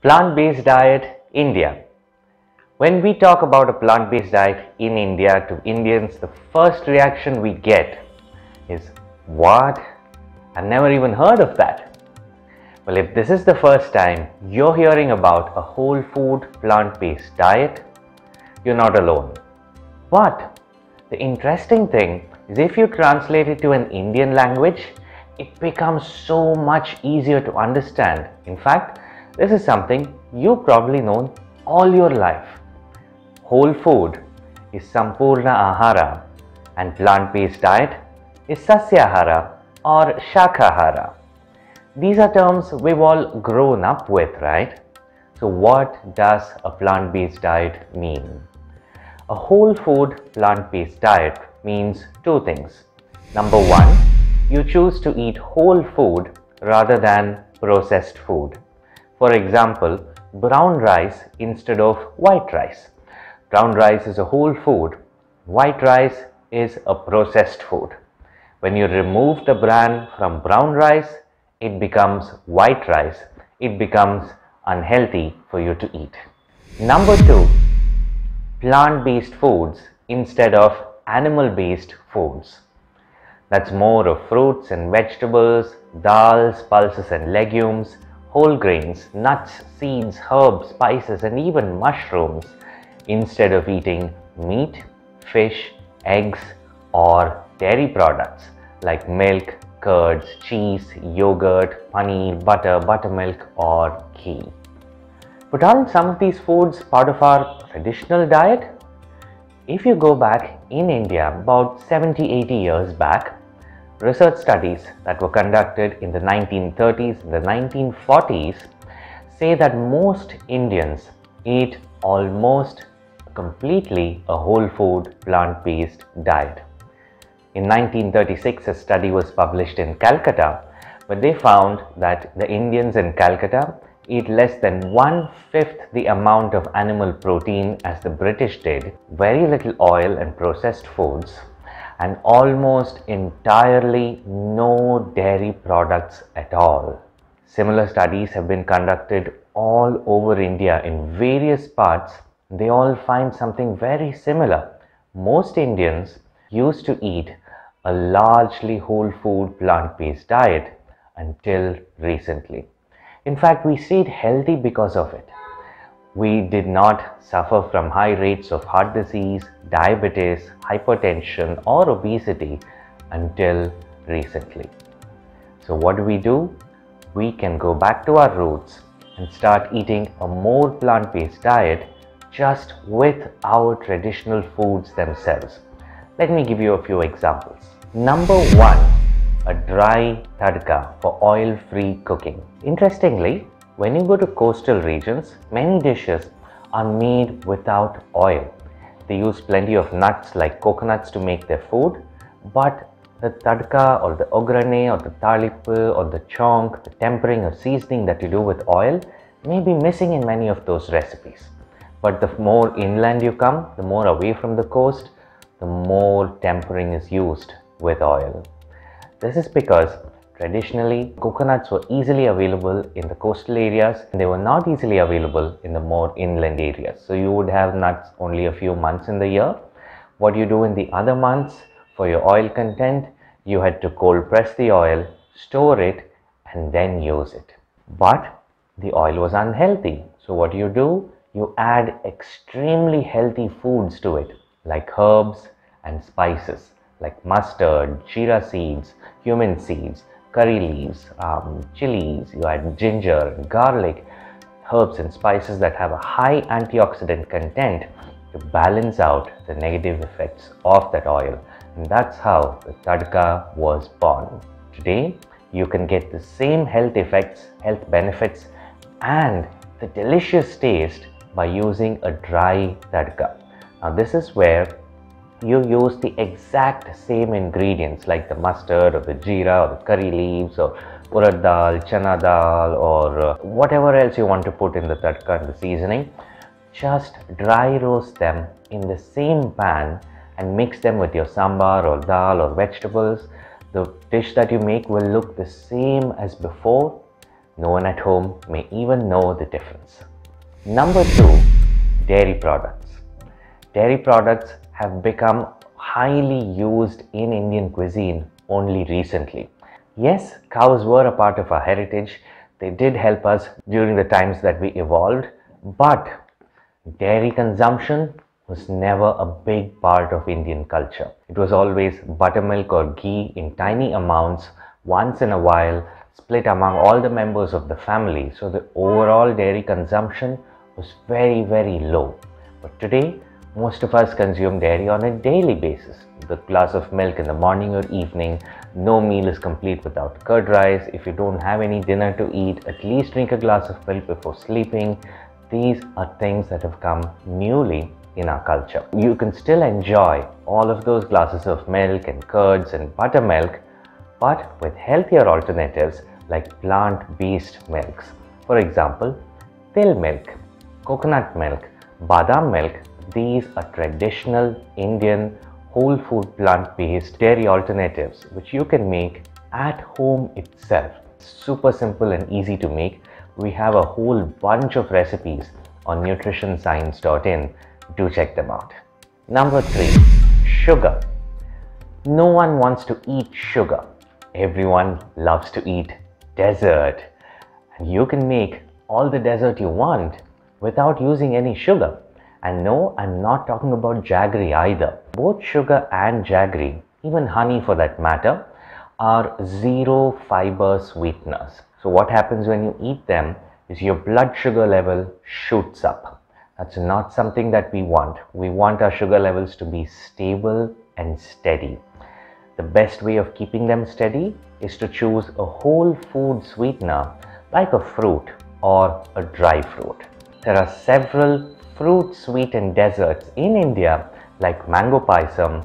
Plant-based diet, India. When we talk about a plant-based diet in India, to Indians, the first reaction we get is, what? I've never even heard of that. Well, if this is the first time you're hearing about a whole food plant-based diet, you're not alone. But the interesting thing is, if you translate it to an Indian language, it becomes so much easier to understand. In fact, this is something you've probably known all your life. Whole food is Sampurna Ahara and plant-based diet is Sasyahara or Shakhahara. These are terms we've all grown up with, right? So what does a plant-based diet mean? A whole food plant-based diet means two things. Number one, you choose to eat whole food rather than processed food. For example, brown rice instead of white rice. Brown rice is a whole food. White rice is a processed food. When you remove the bran from brown rice, it becomes white rice. It becomes unhealthy for you to eat. Number two, plant-based foods instead of animal-based foods. That's more of fruits and vegetables, dals, pulses and legumes, whole grains, nuts, seeds, herbs, spices and even mushrooms instead of eating meat, fish, eggs or dairy products like milk, curds, cheese, yogurt, paneer, butter, buttermilk or ghee. But aren't some of these foods part of our traditional diet? If you go back in India about 70-80 years back, research studies that were conducted in the 1930s and the 1940s say that most Indians eat almost completely a whole food plant-based diet. In 1936, a study was published in Calcutta, but they found that the Indians in Calcutta eat less than 1/5 the amount of animal protein as the British did, very little oil and processed foods, and almost entirely no dairy products at all. Similar studies have been conducted all over India in various parts. They all find something very similar. Most Indians used to eat a largely whole food plant-based diet until recently. In fact, we stayed healthy because of it. We did not suffer from high rates of heart disease, diabetes, hypertension or obesity until recently. So what do? We can go back to our roots and start eating a more plant-based diet just with our traditional foods themselves. Let me give you a few examples. Number one, a dry tadka for oil-free cooking. Interestingly, when you go to coastal regions, many dishes are made without oil. They use plenty of nuts like coconuts to make their food, but the tadka or the ograne or the talipu or the chonk, the tempering or seasoning that you do with oil may be missing in many of those recipes. But the more inland you come, the more away from the coast, the more tempering is used with oil. This is because traditionally coconuts were easily available in the coastal areas and they were not easily available in the more inland areas. So you would have nuts only a few months in the year. What you do in the other months for your oil content, you had to cold press the oil, store it and then use it. But the oil was unhealthy. So what do? You add extremely healthy foods to it like herbs and spices like mustard, jeera seeds, cumin seeds, curry leaves, chilies, you add ginger, garlic, herbs and spices that have a high antioxidant content to balance out the negative effects of that oil. And that's how the tadka was born. Today, you can get the same health effects, health benefits, and the delicious taste by using a dry tadka. Now this is where you use the exact same ingredients like the mustard or the jeera or the curry leaves or urad dal, chana dal or whatever else you want to put in the tadka and the seasoning. Just dry roast them in the same pan and mix them with your sambar or dal or vegetables. The dish that you make will look the same as before. No one at home may even know the difference. Number 2, dairy products. Dairy products have become highly used in Indian cuisine only recently. Yes, cows were a part of our heritage. They did help us during the times that we evolved, but dairy consumption was never a big part of Indian culture. It was always buttermilk or ghee in tiny amounts once in a while, split among all the members of the family. So the overall dairy consumption was very, very low. But today, most of us consume dairy on a daily basis. The glass of milk in the morning or evening. No meal is complete without curd rice. If you don't have any dinner to eat, at least drink a glass of milk before sleeping. These are things that have come newly in our culture. You can still enjoy all of those glasses of milk and curds and buttermilk, but with healthier alternatives like plant-based milks. For example, til milk, coconut milk, badam milk. These are traditional Indian whole food plant-based dairy alternatives which you can make at home itself. Super simple and easy to make. We have a whole bunch of recipes on nutritionscience.in. Do check them out. Number 3, sugar. No one wants to eat sugar. Everyone loves to eat dessert. And you can make all the dessert you want without using any sugar. And no, I'm not talking about jaggery either. Both sugar and jaggery, even honey for that matter, are zero fiber sweeteners. So what happens when you eat them is your blood sugar level shoots up. That's not something that we want. We want our sugar levels to be stable and steady. The best way of keeping them steady is to choose a whole food sweetener like a fruit or a dry fruit. There are several fruit sweetened desserts in India like mango paisam.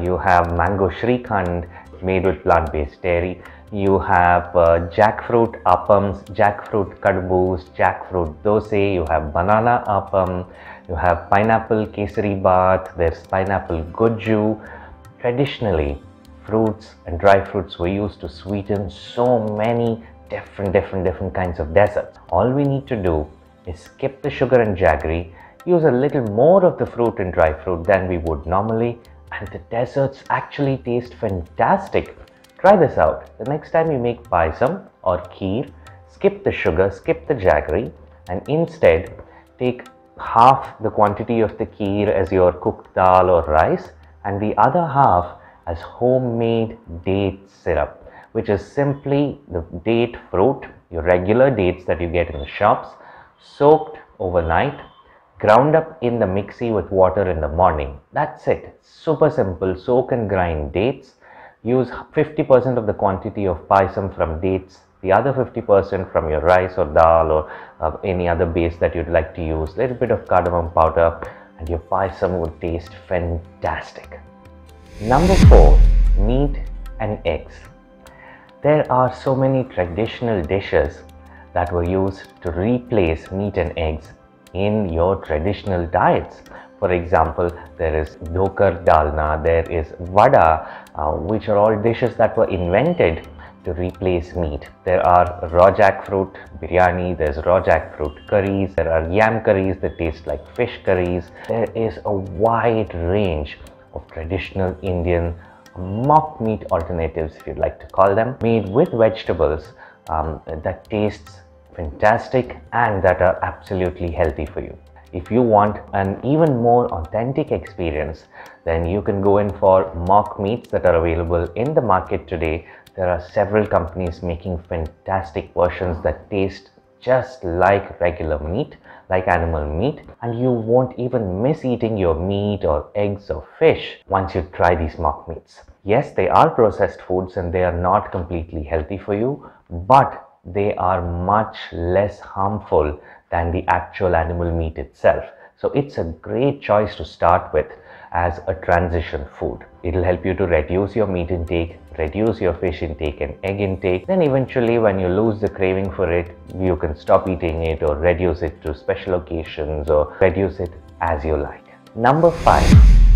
You have mango shrikhand made with plant-based dairy. You have jackfruit appams, jackfruit kadboos, jackfruit dosa. You have banana appam. You have pineapple kesari bath. There's pineapple gujju. Traditionally, fruits and dry fruits were used to sweeten so many different kinds of desserts. All we need to do is skip the sugar and jaggery, use a little more of the fruit and dry fruit than we would normally, and the desserts actually taste fantastic. Try this out. The next time you make paisam or kheer, skip the sugar, skip the jaggery, and instead take half the quantity of the kheer as your cooked dal or rice and the other half as homemade date syrup, which is simply the date fruit, your regular dates that you get in the shops, soaked overnight, ground up in the mixie with water in the morning. That's it. Super simple. Soak and grind dates. Use 50% of the quantity of paisam from dates, the other 50% from your rice or dal or any other base that you'd like to use. A little bit of cardamom powder and your paisam would taste fantastic. Number 4, meat and eggs. There are so many traditional dishes that were used to replace meat and eggs in your traditional diets. For example, there is dhokar dalna, there is vada, which are all dishes that were invented to replace meat. There are raw jackfruit biryani, there's raw jackfruit curries, there are yam curries that taste like fish curries. There is a wide range of traditional Indian mock meat alternatives, if you'd like to call them, made with vegetables that tastes fantastic and that are absolutely healthy for you. If you want an even more authentic experience, then you can go in for mock meats that are available in the market today. There are several companies making fantastic versions that taste just like regular meat, like animal meat, and you won't even miss eating your meat or eggs or fish once you try these mock meats. Yes, they are processed foods and they are not completely healthy for you, but they are much less harmful than the actual animal meat itself. So it's a great choice to start with as a transition food. It'll help you to reduce your meat intake, reduce your fish intake and egg intake. Then eventually when you lose the craving for it, you can stop eating it or reduce it to special occasions or reduce it as you like. Number 5,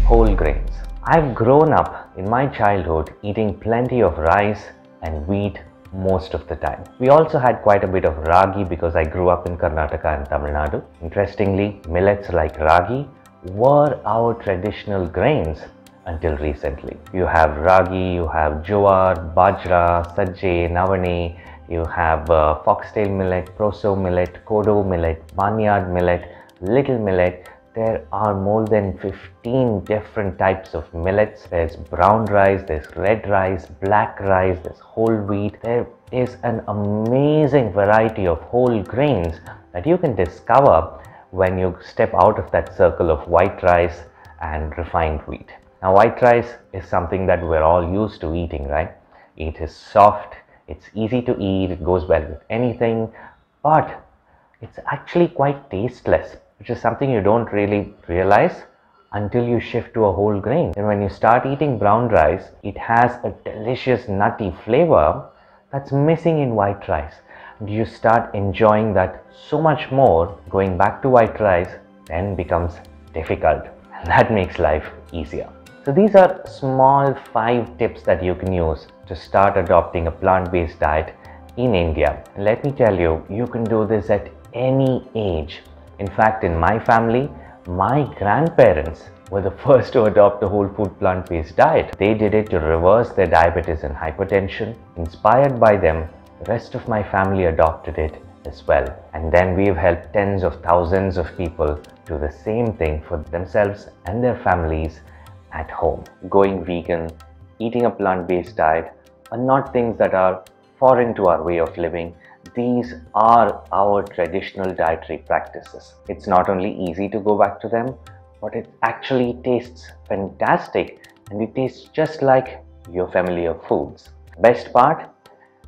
whole grains. I've grown up in my childhood eating plenty of rice and wheat most of the time. We also had quite a bit of ragi because I grew up in Karnataka and Tamil Nadu. Interestingly, millets like ragi were our traditional grains until recently. You have ragi, you have jowar, bajra, sajje, navane, you have foxtail millet, proso millet, kodo millet, barnyard millet, little millet. There are more than 15 different types of millets. There's brown rice, there's red rice, black rice, there's whole wheat. There is an amazing variety of whole grains that you can discover when you step out of that circle of white rice and refined wheat. Now, white rice is something that we're all used to eating, right? It is soft, it's easy to eat, it goes well with anything, but it's actually quite tasteless, which is something you don't really realize until you shift to a whole grain. And when you start eating brown rice, it has a delicious nutty flavor that's missing in white rice. And you start enjoying that so much more. Going back to white rice then becomes difficult, and that makes life easier. So these are small 5 tips that you can use to start adopting a plant-based diet in India. And let me tell you, you can do this at any age. In fact, in my family, my grandparents were the first to adopt a whole food plant-based diet. They did it to reverse their diabetes and hypertension. Inspired by them, the rest of my family adopted it as well. And then we've helped tens of thousands of people do the same thing for themselves and their families at home. Going vegan, eating a plant-based diet are not things that are foreign to our way of living. These are our traditional dietary practices. It's not only easy to go back to them, but it actually tastes fantastic, and it tastes just like your familiar foods. Best part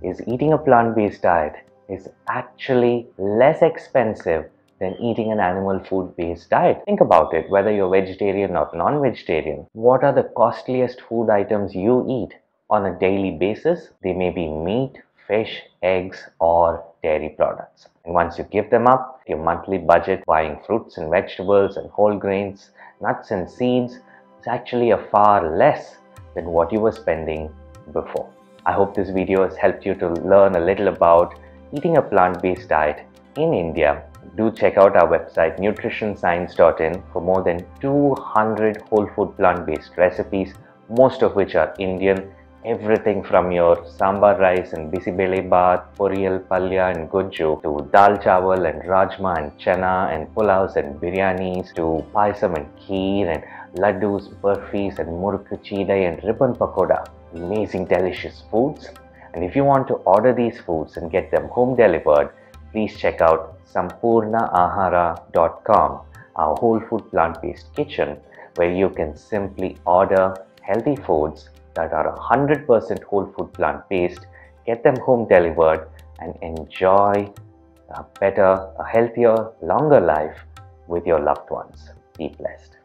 is eating a plant-based diet is actually less expensive than eating an animal food-based diet. Think about it, whether you're vegetarian or non-vegetarian. What are the costliest food items you eat on a daily basis? They may be meat, fish, eggs, or dairy products. And once you give them up, your monthly budget buying fruits and vegetables and whole grains, nuts and seeds is actually a far less than what you were spending before. I hope this video has helped you to learn a little about eating a plant-based diet in India. Do check out our website nutritionscience.in for more than 200 whole food plant-based recipes, most of which are Indian. Everything from your sambar rice and bisibele bath, poriyal, palya and gujju, to dal chawal and rajma and chana and pulaus and biryanis, to paisam and kheer and laddus, burfis and muruk chidai and ribbon pakoda. Amazing delicious foods. And if you want to order these foods and get them home delivered, please check out sampurnaahara.com, our whole food plant-based kitchen, where you can simply order healthy foods that are 100% whole food plant-based, get them home delivered, and enjoy a better, a healthier, longer life with your loved ones. Be blessed.